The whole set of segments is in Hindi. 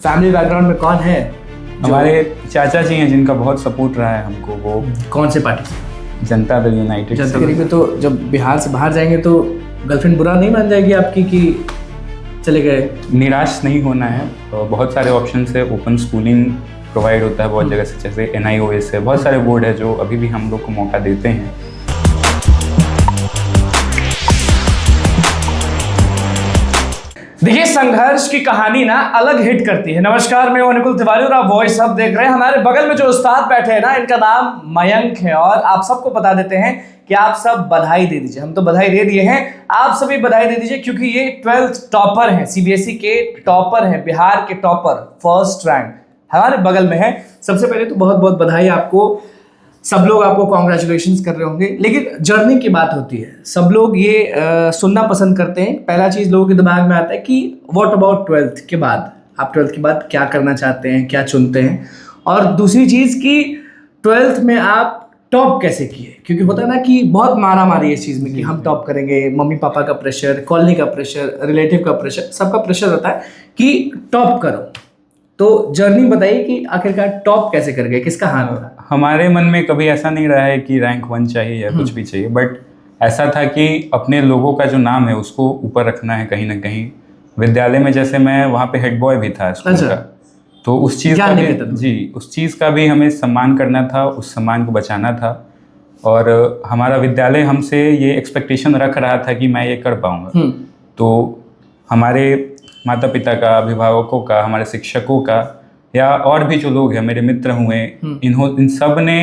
फैमिली बैकग्राउंड में कौन है? हमारे चाचा जी हैं जिनका बहुत सपोर्ट रहा है हमको। वो कौन से पार्टी से? जनता दल यूनाइटेड जनता दल में। तो जब बिहार से बाहर जाएंगे तो गर्लफ्रेंड बुरा नहीं मान जाएगी आपकी कि चले गए? निराश नहीं होना है। तो बहुत सारे ऑप्शन है। ओपन स्कूलिंग प्रोवाइड होता है बहुत जगह से, जैसे NIOS है, बहुत सारे बोर्ड है जो अभी भी हम लोग को मौका देते हैं। देखिए, संघर्ष की कहानी ना अलग हिट करती है। नमस्कार, मैं अनुकुल तिवारी और आप वॉइस हब देख रहे हैं। हमारे बगल में जो उस्ताद बैठे हैं ना, इनका नाम मयंक है और आप सबको बता देते हैं कि आप सब बधाई दे दीजिए। हम तो बधाई दे दिए हैं, आप सभी बधाई दे दीजिए क्योंकि ये 12th टॉपर हैं, CBSE के टॉपर हैं, बिहार के टॉपर, फर्स्ट रैंक हमारे बगल में है। सबसे पहले तो बहुत बहुत बधाई आपको। सब लोग आपको कॉन्ग्रेचुलेशंस कर रहे होंगे, लेकिन जर्नी की बात होती है। सब लोग ये सुनना पसंद करते हैं। पहला चीज़ लोगों के दिमाग में आता है कि व्हाट अबाउट 12th के बाद, आप 12th के बाद क्या करना चाहते हैं, क्या चुनते हैं। और दूसरी चीज़ कि 12th में आप टॉप कैसे किए, क्योंकि होता है ना कि बहुत मारा मारी इस चीज़ में कि हम टॉप करेंगे। मम्मी पापा का प्रेशर, कॉलोनी का प्रेशर, रिलेटिव का प्रेशर, सबका प्रेशर होता है कि टॉप करो। तो जर्नी बताइए कि आखिरकार टॉप कैसे कर गए, किसका हाथ था? हमारे मन में कभी ऐसा नहीं रहा है कि रैंक 1 चाहिए या कुछ भी चाहिए, बट ऐसा था कि अपने लोगों का जो नाम है उसको ऊपर रखना है कहीं ना कहीं। विद्यालय में जैसे मैं वहाँ पे हेड बॉय भी था स्कूल का, तो उस चीज़ का भी उस चीज़ का भी हमें सम्मान करना था, उस सम्मान को बचाना था। और हमारा विद्यालय हमसे ये एक्सपेक्टेशन रख रहा था कि मैं ये कर पाऊँगा। तो हमारे माता पिता का, अभिभावकों का, हमारे शिक्षकों का, या और भी जो लोग हैं, मेरे मित्र हुए, इन सब ने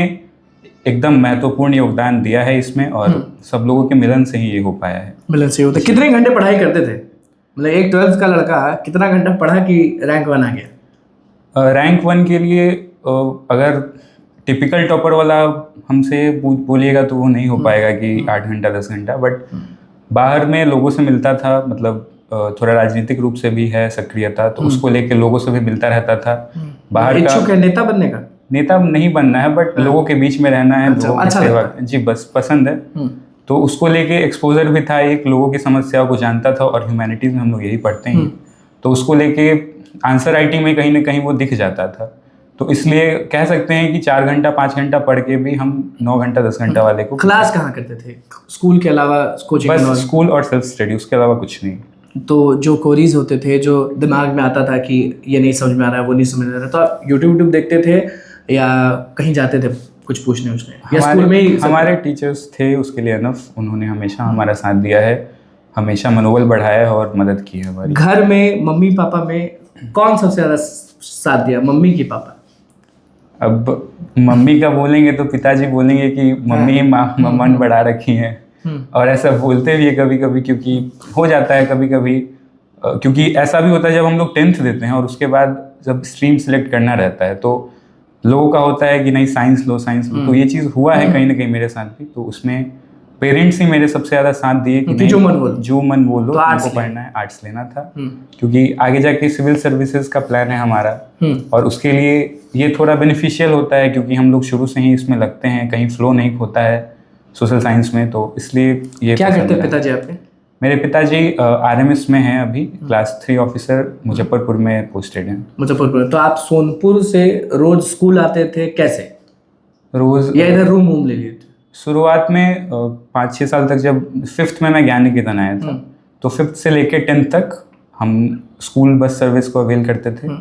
एकदम महत्वपूर्ण योगदान दिया है इसमें। और सब लोगों के मिलन से ही ये हो पाया है। मिलन से होता है। कितने घंटे पढ़ाई करते थे? मतलब एक 12th का लड़का कितना घंटा पढ़ा कि रैंक 1 आ गया? रैंक 1 के लिए अगर टिपिकल टॉपर वाला हमसे बोलिएगा तो वो नहीं हो पाएगा कि 8 घंटा 10 घंटा। बट बाहर में लोगों से मिलता था, मतलब थोड़ा राजनीतिक रूप से भी है सक्रियता, तो उसको लेके लोगों से भी मिलता रहता था। बाहर का इच्छुक है नेता बनने का? नेता नहीं बनना है, बट लोगों के बीच में रहना है, लोगों की सेवा जी बस पसंद है। तो उसको लेके एक्सपोजर भी था, एक लोगों की समस्याओं को जानता था। और ह्यूमैनिटीज में हम लोग यही पढ़ते हैं, तो उसको लेके आंसर राइटिंग में कहीं ना कहीं वो दिख जाता था। तो इसलिए कह सकते हैं कि 4 घंटा 5 घंटा पढ़ के भी हम 9 घंटा 10 घंटा वाले को। क्लास कहाँ करते थे स्कूल के अलावा? कोचिंग? बस स्कूल और सेल्फ स्टडी, उसके अलावा कुछ नहीं। तो जो कोरीज होते थे, जो दिमाग में आता था कि ये नहीं समझ में आ रहा है, वो नहीं समझ में आ रहा है, तो आप यूट्यूब देखते थे या कहीं जाते थे कुछ पूछने या स्कूल में ही? हमारे टीचर्स थे उसके लिए अनफ, उन्होंने हमेशा हमारा साथ दिया है, हमेशा मनोबल बढ़ाया है और मदद की है हमारी। घर में मम्मी पापा में कौन सबसे ज़्यादा साथ दिया, मम्मी की पापा? अब मम्मी का बोलेंगे तो पिताजी बोलेंगे कि मम्मी मन बढ़ा रखी हैं। और ऐसा बोलते भी है कभी कभी, क्योंकि हो जाता है कभी कभी। क्योंकि ऐसा भी होता है जब हम लोग 10th देते हैं और उसके बाद जब स्ट्रीम सेलेक्ट करना रहता है, तो लोगों का होता है कि नहीं साइंस लो, साइंस लो। तो ये चीज़ हुआ है कहीं ना कहीं मेरे साथ भी। तो उसमें पेरेंट्स ही मेरे सबसे ज़्यादा साथ दिए कि जो मन बोलो तो आपको पढ़ना है, आर्ट्स लेना था। क्योंकि आगे जाके सिविल सर्विसेज का प्लान है हमारा, और उसके लिए ये थोड़ा बेनिफिशियल होता है क्योंकि हम लोग शुरू से ही इसमें लगते हैं, कहीं फ्लो नहीं होता है सोशल साइंस में। तो इसलिए ये क्या करते हैं पिताजी आपके? मेरे पिताजी RMS में हैं अभी, क्लास 3 ऑफिसर, मुजफ्फरपुर में पोस्टेड हैं। मुजफ्फरपुर। तो आप सोनपुर से रोज स्कूल आते थे कैसे? रोज या इधर रूम ले लिए थे? शुरुआत में 5-6 साल तक, जब 5th में मैं ज्ञान निकेतन आया था, तो 5th से लेके 10th तक हम स्कूल बस सर्विस को अवेल करते थे।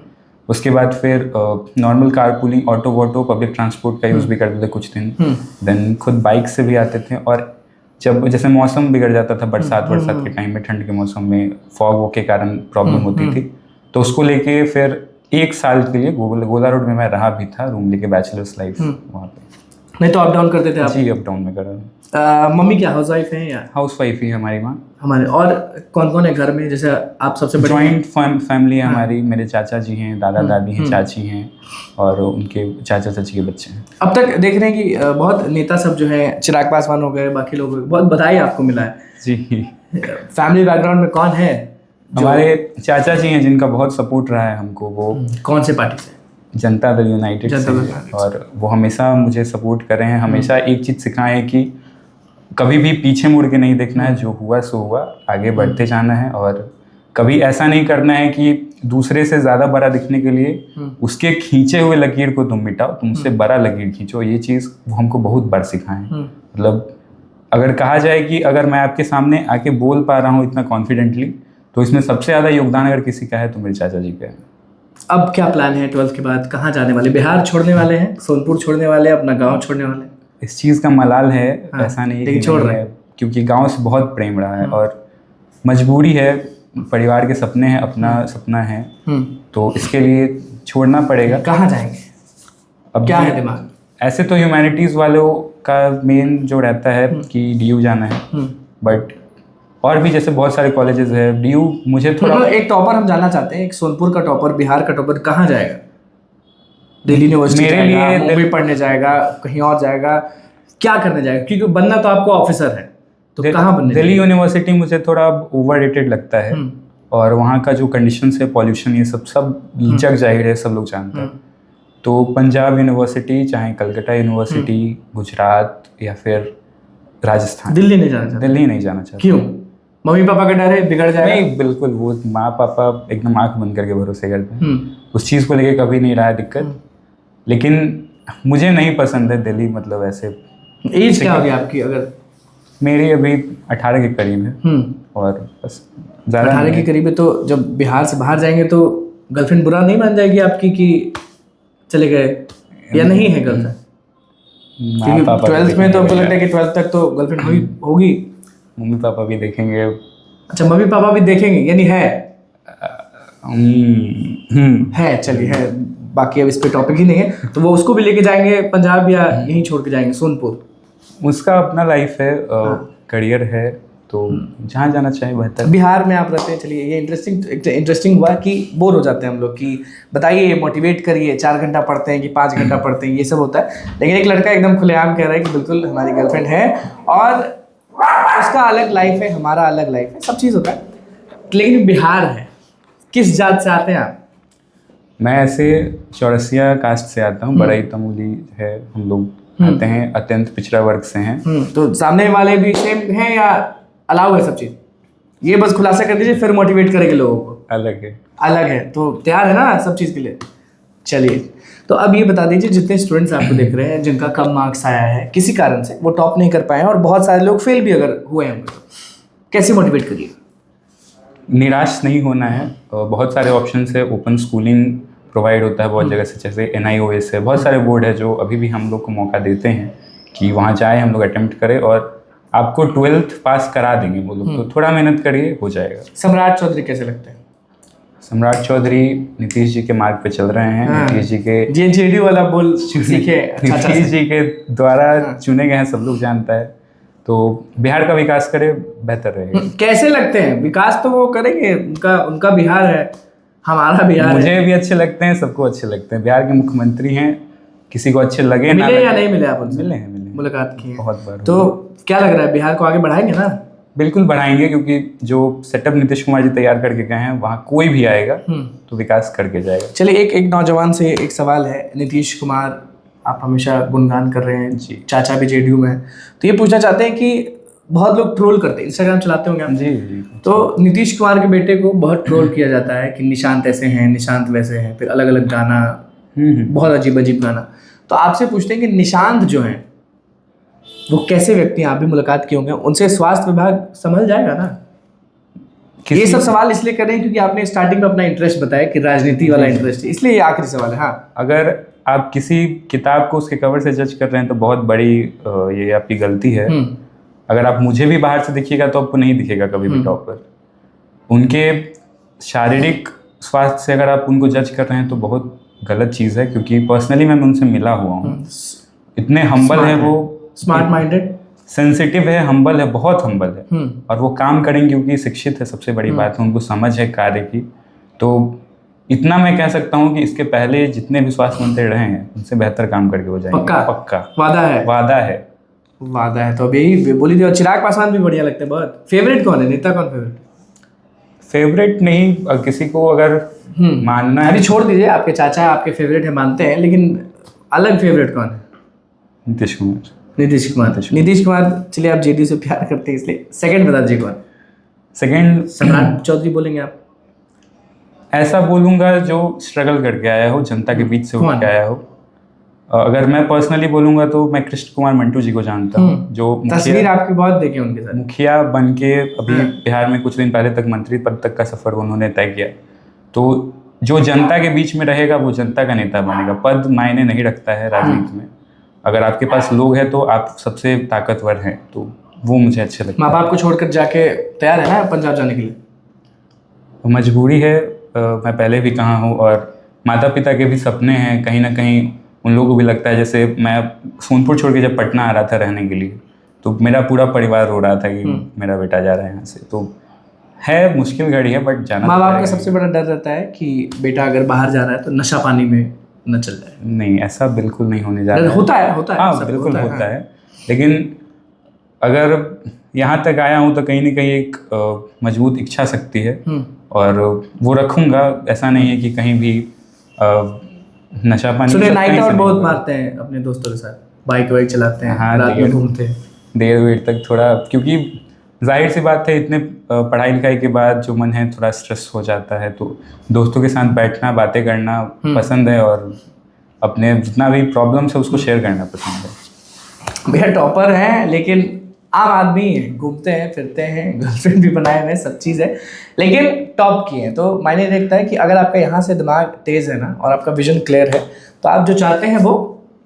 उसके बाद फिर नॉर्मल कारपूलिंग, ऑटो वोटो, पब्लिक ट्रांसपोर्ट का यूज़ भी करते थे कुछ दिन। देन खुद बाइक से भी आते थे। और जब जैसे मौसम बिगड़ जाता था, बरसात के टाइम में, ठंड के मौसम में फॉग के कारण प्रॉब्लम होती थी, तो उसको लेके फिर 1 साल के लिए गोला रोड में मैं रहा भी था, रूम लेके, बैचलर्स लाइफ वहाँ पे। नहीं तो अप डाउन करते थे आप? जी, अप डाउन में करा। मम्मी क्या हाउस वाइफ है या? हाउस वाइफ ही हमारी माँ। हमारे और कौन कौन है घर में? जैसे आप सबसे बड़े? जॉइंट फैमिली है हमारी। मेरे चाचा जी हैं, दादा दादी हैं, चाची हैं, और उनके चाचा चाची के बच्चे हैं। अब तक देख रहे हैं कि बहुत नेता सब जो है, चिराग पासवान हो गए, बाकी लोग, बहुत बधाई आपको मिला है जी। फैमिली बैकग्राउंड में कौन है? हमारे चाचा जी हैं जिनका बहुत सपोर्ट रहा है हमको। वो कौन से पार्टी से? जनता दल यूनाइटेड से। और वो हमेशा मुझे सपोर्ट कर रहे हैं, हमेशा एक चीज़ सिखाए हैं कि कभी भी पीछे मुड़ के नहीं देखना है, जो हुआ सो हुआ, आगे बढ़ते जाना है। और कभी ऐसा नहीं करना है कि दूसरे से ज्यादा बड़ा दिखने के लिए उसके खींचे हुए लकीर को तुम मिटाओ, तुमसे बड़ा लकीर खींचो। ये चीज वो हमको बहुत बार सिखाए हैं। मतलब अगर कहा जाए कि अगर मैं आपके सामने आके बोल पा रहा हूँ इतना कॉन्फिडेंटली, तो इसमें सबसे ज्यादा योगदान अगर किसी का है तो मेरे चाचा जी का है। अब क्या प्लान है 12th के बाद? कहाँ जाने वाले? बिहार छोड़ने वाले हैं, सोनपुर छोड़ने वाले हैं, अपना गांव छोड़ने वाले हैं? इस चीज का मलाल है, हाँ, ऐसा नहीं लेकिन कि छोड़ नहीं रहे है, क्योंकि गांव से बहुत प्रेम रहा है और मजबूरी है, परिवार के सपने हैं, अपना सपना है, तो इसके लिए छोड़ना पड़ेगा। कहाँ जाएंगे? अब क्या है दिमाग? ऐसे तो ह्यूमैनिटीज वालों का मेन जो रहता है कि डीयू जाना है, बट और भी जैसे बहुत सारे कॉलेजेस है। डीयू मुझे थोड़ा एक टॉपर हम जानना चाहते हैं, एक सोनपुर का टॉपर, बिहार का टॉपर कहाँ जाएगा? दिल्ली यूनिवर्सिटी मेरे जाएगा, लिए मुंबई पढ़ने जाएगा, कहीं और जाएगा, क्या करने जाएगा? क्योंकि बनना तो आपको ऑफिसर है, तो कहाँ बनने दिल्ली यूनिवर्सिटी मुझे थोड़ा ओवररेटेड लगता है, और वहाँ का जो कंडीशंस है, पॉल्यूशन, ये सब जग जाहिर है, सब लोग जानते हैं। तो पंजाब यूनिवर्सिटी, चाहे कलकत्ता यूनिवर्सिटी, गुजरात या फिर राजस्थान। दिल्ली नहीं जाना चाहते? दिल्ली नहीं जाना चाहता। क्यों? मम्मी पापा का डर है बिगड़ जाएगा? नहीं, बिल्कुल, वो माँ पापा एकदम आंख बंद करके भरोसे करते हैं, उस चीज़ को लेके कभी नहीं रहा दिक्कत। लेकिन मुझे नहीं पसंद है दिल्ली, मतलब ऐसे। एज क्या होगी आपकी? अगर मेरी अभी 18 के करीब है, और बस ज़्यादा 18 के करीब है, तो जब बिहार से बाहर जाएंगे तो गर्लफ्रेंड बुरा नहीं मान जाएगी आपकी कि चले गए, या नहीं है गर्लफ्रेंड? क्योंकि 12th में तो हमको लगता है कि 12th तक तो गर्लफ्रेंड होगी। मम्मी पापा भी देखेंगे। अच्छा, मम्मी पापा भी देखेंगे, यानी है? है, चलिए, है। बाकी अब इस पे टॉपिक ही नहीं है, तो वो उसको भी लेके जाएंगे पंजाब या यहीं छोड़ के जाएंगे सोनपुर? उसका अपना लाइफ है, करियर है, तो जहाँ जाना चाहे बेहतर। बिहार में आप रहते हैं, चलिए, ये इंटरेस्टिंग हुआ कि बोर हो जाते हैं हम लोग कि बताइए, मोटिवेट करिए, 4 घंटा पढ़ते हैं कि 5 घंटा पढ़ते हैं, ये सब होता है। लेकिन एक लड़का एकदम खुलेआम कह रहा है कि बिल्कुल हमारी गर्लफ्रेंड है और उसका अलग लाइफ है, हमारा अलग लाइफ है, सब चीज़ होता है। लेकिन बिहार है, किस जात से आते हैं आप? मैं ऐसे चौरसिया कास्ट से आता हूँ, बड़ाई तमूली है, हम लोग आते हैं, अत्यंत पिछड़ा वर्ग से हैं। तो सामने वाले भी सेम हैं या अलाउ है सब चीज़? ये बस खुलासा कर दीजिए, फिर मोटिवेट करेंगे लोगों को। अलग है। अलग है, तो तैयार है ना सब चीज़ के लिए? चलिए, तो अब ये बता दीजिए, जितने स्टूडेंट्स आपको देख रहे हैं जिनका कम मार्क्स आया है, किसी कारण से वो टॉप नहीं कर पाए हैं, और बहुत सारे लोग फेल भी अगर हुए हैं, कैसे मोटिवेट करिए? निराश नहीं होना है, बहुत सारे ऑप्शंस है, ओपन स्कूलिंग प्रोवाइड होता है बहुत जगह से, जैसे NIOS है, बहुत सारे बोर्ड है जो अभी भी हम लोग को मौका देते हैं कि वहाँ जाए, हम लोग अटेम्प्ट करें, और आपको 12th पास करा देंगे वो लोग, तो थोड़ा मेहनत करिए, हो जाएगा। सम्राट चौधरी कैसे लगते हैं? सम्राट चौधरी नीतीश जी के मार्ग पे चल रहे हैं। नीतीश जी के JNCD वाला बोल सीखे, नीतीश जी के द्वारा चुने गए हैं, सब लोग जानता है, तो बिहार का विकास करे, बेहतर रहेगा। कैसे लगते हैं? विकास तो वो करेंगे, उनका बिहार है, हमारा बिहार मुझे भी अच्छे लगते हैं, सबको अच्छे लगते हैं। बिहार के मुख्यमंत्री हैं, किसी को अच्छे लगे ना मिले या नहीं मिले आप उनसे? मिले हैं, मुलाकात की है बहुत बार। तो क्या लग रहा है, बिहार को आगे बढ़ाएंगे ना? बिल्कुल बढ़ाएंगे, क्योंकि जो सेटअप नीतीश कुमार जी तैयार करके गए हैं, वहाँ कोई भी आएगा तो विकास करके जाएगा। चलिए, एक नौजवान से एक सवाल है। नीतीश कुमार आप हमेशा गुणगान कर रहे हैं जी, चाचा भी JDU में है, तो ये पूछना चाहते हैं कि बहुत लोग ट्रोल करते हैं, इंस्टाग्राम चलाते होंगे आप? जी। तो नीतीश कुमार के बेटे को बहुत ट्रोल किया जाता है कि निशांत ऐसे हैं, निशांत वैसे हैं, फिर अलग अलग गाना, बहुत अजीब अजीब गाना। तो आपसे पूछते हैं कि निशांत जो हैं वो कैसे व्यक्ति हैं? आप भी मुलाकात किए होंगे उनसे, स्वास्थ्य विभाग संभल जाएगा ना? ये सब सवाल इसलिए कर रहे हैं क्योंकि आपने स्टार्टिंग में अपना इंटरेस्ट बताया कि राजनीति वाला इंटरेस्ट है, इसलिए ये आखिरी सवाल है। हाँ, अगर आप किसी किताब को उसके कवर से जज कर रहे हैं तो बहुत बड़ी ये आपकी गलती है। अगर आप मुझे भी बाहर से देखिएगा तो आपको नहीं दिखेगा कभी भी टॉपर। उनके शारीरिक स्वास्थ्य से अगर आप उनको जज कर रहे हैं तो बहुत गलत चीज़ है, क्योंकि पर्सनली मैं उनसे मिला हुआ हूँ। इतने हम्बल है वो, स्मार्ट माइंडेड, सेंसिटिव है, हम्बल है, बहुत हम्बल है, और वो काम करेंगे क्योंकि शिक्षित है, सबसे बड़ी बात है, उनको समझ है कार्य की। तो इतना मैं कह सकता हूँ कि इसके पहले जितने भी स्वास्थ्य मंत्री रहे हैं उनसे बेहतर काम करके हो जाएंगे। पक्का वादा है? वादा है। तो अब यही बोली थी। और चिराग पासवान भी बढ़िया लगते हैं बहुत। फेवरेट कौन है, नेता कौन फेवरेट नहीं, किसी को अगर मानना है, अभी छोड़ दीजिए, आपके चाचा आपके फेवरेट है मानते हैं, लेकिन अलग फेवरेट कौन है? नीतीश कुमार। नीतीश कुमार, चलिए, आप JDU से प्यार करते हैं इसलिए। सेकंड बता दीजिए कौन? सेकंड सम्राट चौधरी बोलेंगे आप? ऐसा बोलूंगा जो स्ट्रगल करके आया हो, जनता के बीच से उठ के आया हो। अगर मैं पर्सनली बोलूंगा तो मैं कृष्ण कुमार मंटू जी को जानता हूँ, जो तस्वीर आपकी बहुत देखी उनके साथ। मुखिया बन के अभी बिहार में कुछ दिन पहले तक मंत्री पद तक का सफर उन्होंने तय किया। तो जो जनता के बीच में रहेगा वो जनता का नेता बनेगा। पद मायने नहीं रखता है राजनीति में। अगर आपके पास लोग हैं तो आप सबसे ताकतवर हैं, तो वो मुझे अच्छे लगता है। माँ बाप को छोड़कर जाके तैयार है ना पंजाब जाने के लिए? मजबूरी है, मैं पहले भी कहा हूँ, और माता पिता के भी सपने हैं। कहीं ना कहीं उन लोगों को भी लगता है, जैसे मैं सोनपुर छोड़ के जब पटना आ रहा था रहने के लिए, तो मेरा पूरा परिवार रो रहा था कि मेरा बेटा जा रहा है यहाँ से। तो है मुश्किल घड़ी है, बट जाना। माँ बाप का सबसे बड़ा डर रहता है कि बेटा अगर बाहर जा रहा है तो नशा पानी में न चल जाए। नहीं, ऐसा बिल्कुल नहीं होने जा रहा है। होता है हाँ, बिल्कुल होता है। लेकिन अगर यहाँ तक आया हूँ तो कहीं ना कहीं एक मजबूत इच्छा शक्ति है, और वो रखूँगा। ऐसा नहीं है कि कहीं भी नशा पानी। सुने नाइट आउट बहुत मारते हैं अपने दोस्तों के साथ, बाइक वाइक चलाते हैं, हाँ, रात में घूमते हैं देर वेर तक थोड़ा, क्योंकि जाहिर सी बात है इतने पढ़ाई लिखाई के बाद जो मन है थोड़ा स्ट्रेस हो जाता है, तो दोस्तों के साथ बैठना, बातें करना पसंद है, और अपने जितना भी प्रॉब्लम्स है उसको शेयर करना पसंद है। भैया टॉपर हैं लेकिन आम आदमी हैं, घूमते हैं फिरते हैं, गर्लफ्रेंड भी बनाए हुए हैं, सब चीज़ है, लेकिन टॉप किए हैं। तो मायने देखता है कि अगर आपका यहाँ से दिमाग तेज़ है ना और आपका विजन क्लियर है तो आप जो चाहते हैं वो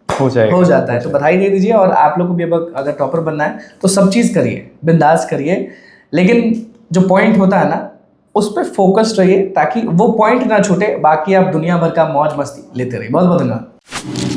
हो जाता है। तो बधाई दे दीजिए। और आप लोग को भी अगर टॉपर बनना है तो सब चीज़ करिए, बिंदास करिए, लेकिन जो पॉइंट होता है ना उस पर फोकस्ड रहिए ताकि वो पॉइंट ना छूटे। बाकी आप दुनिया भर का मौज मस्ती लेते रहिए। बहुत बहुत धन्यवाद।